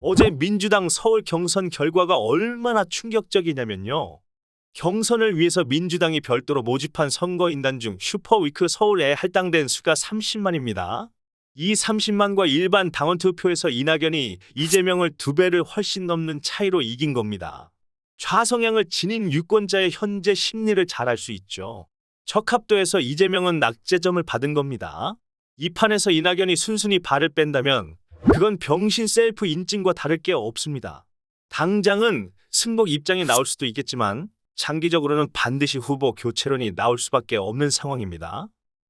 어제 민주당 서울 경선 결과가 얼마나 충격적이냐면요. 경선을 위해서 민주당이 별도로 모집한 선거인단 중 슈퍼위크 서울에 할당된 수가 30만입니다. 이 30만과 일반 당원 투표에서 이낙연이 이재명을 2배를 훨씬 넘는 차이로 이긴 겁니다. 좌성향을 지닌 유권자의 현재 심리를 잘 알 수 있죠. 적합도에서 이재명은 낙제점을 받은 겁니다. 이 판에서 이낙연이 순순히 발을 뺀다면 그건 병신 셀프 인증과 다를 게 없습니다. 당장은 승복 입장이 나올 수도 있겠지만 장기적으로는 반드시 후보 교체론이 나올 수밖에 없는 상황입니다.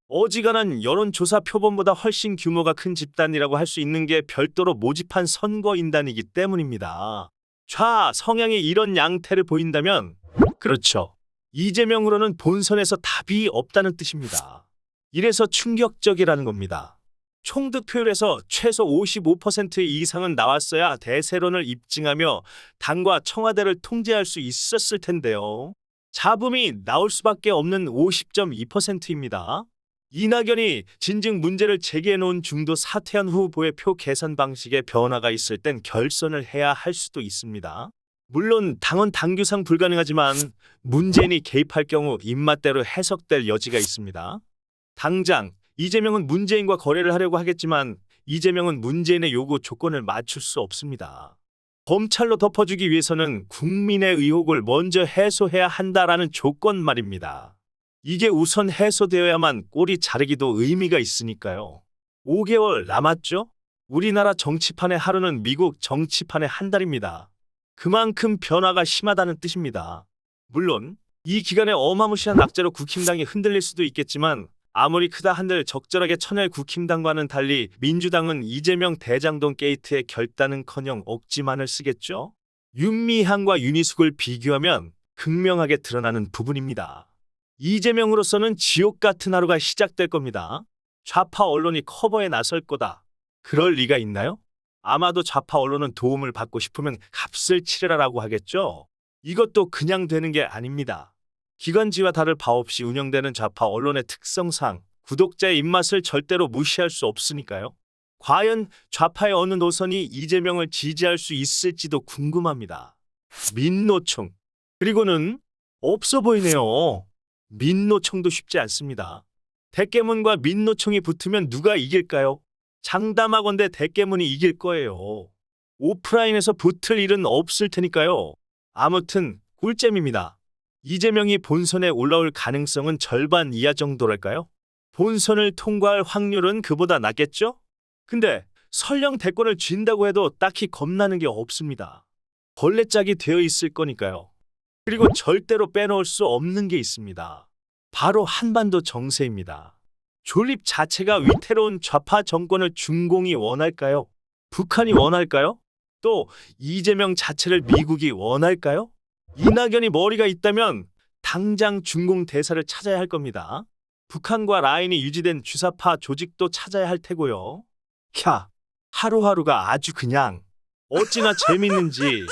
어지간한 여론조사 표본보다 훨씬 규모가 큰 집단이라고 할 수 있는 게 별도로 모집한 선거인단이기 때문입니다. 좌 성향이 이런 양태를 보인다면 그렇죠. 이재명으로는 본선에서 답이 없다는 뜻입니다. 이래서 충격적이라는 겁니다. 총득표율에서 최소 55% 이상은 나왔어야 대세론을 입증하며 당과 청와대를 통제할 수 있었을 텐데요. 잡음이 나올 수밖에 없는 50.2%입니다. 이낙연이 진즉 문제를 제기해놓은 중도 사퇴한 후보의 표 계산 방식에 변화가 있을 땐 결선을 해야 할 수도 있습니다. 물론 당원 당규상 불가능하지만 문재인이 개입할 경우 입맛대로 해석될 여지가 있습니다. 당장 이재명은 문재인과 거래를 하려고 하겠지만 이재명은 문재인의 요구 조건을 맞출 수 없습니다. 검찰로 덮어주기 위해서는 국민의 의혹을 먼저 해소해야 한다라는 조건 말입니다. 이게 우선 해소되어야만 꼬리 자르기도 의미가 있으니까요. 5개월 남았죠? 우리나라 정치판의 하루는 미국 정치판의 한 달입니다. 그만큼 변화가 심하다는 뜻입니다. 물론 이 기간에 어마무시한 악재로 국힘당이 흔들릴 수도 있겠지만 아무리 크다 한들 적절하게 쳐낼 국힘당과는 달리 민주당은 이재명 대장동 게이트의 결단은커녕 억지만을 쓰겠죠? 윤미향과 윤희숙을 비교하면 극명하게 드러나는 부분입니다. 이재명으로서는 지옥 같은 하루가 시작될 겁니다. 좌파 언론이 커버에 나설 거다. 그럴 리가 있나요? 아마도 좌파 언론은 도움을 받고 싶으면 값을 치르라라고 하겠죠? 이것도 그냥 되는 게 아닙니다. 기관지와 다를 바 없이 운영되는 좌파 언론의 특성상 구독자의 입맛을 절대로 무시할 수 없으니까요. 과연 좌파의 어느 노선이 이재명을 지지할 수 있을지도 궁금합니다. 민노총. 그리고는 없어 보이네요. 민노총도 쉽지 않습니다. 대깨문과 민노총이 붙으면 누가 이길까요? 장담하건대 대깨문이 이길 거예요. 오프라인에서 붙을 일은 없을 테니까요. 아무튼 꿀잼입니다. 이재명이 본선에 올라올 가능성은 절반 이하 정도랄까요? 본선을 통과할 확률은 그보다 낮겠죠? 근데 설령 대권을 쥔다고 해도 딱히 겁나는 게 없습니다. 벌레짝이 되어 있을 거니까요. 그리고 절대로 빼놓을 수 없는 게 있습니다. 바로 한반도 정세입니다. 존립 자체가 위태로운 좌파 정권을 중공이 원할까요? 북한이 원할까요? 또 이재명 자체를 미국이 원할까요? 이낙연이 머리가 있다면 당장 중공 대사를 찾아야 할 겁니다. 북한과 라인이 유지된 주사파 조직도 찾아야 할 테고요. 캬, 하루하루가 아주 그냥 어찌나 재밌는지